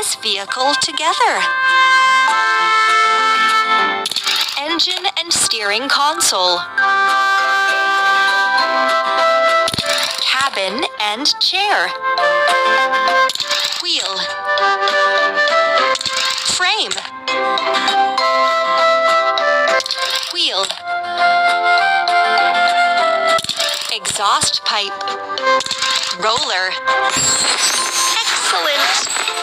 this vehicle together? Engine and steering console. Cabin and chair. Wheel. Frame. Wheel. Exhaust pipe. Roller. Excellent!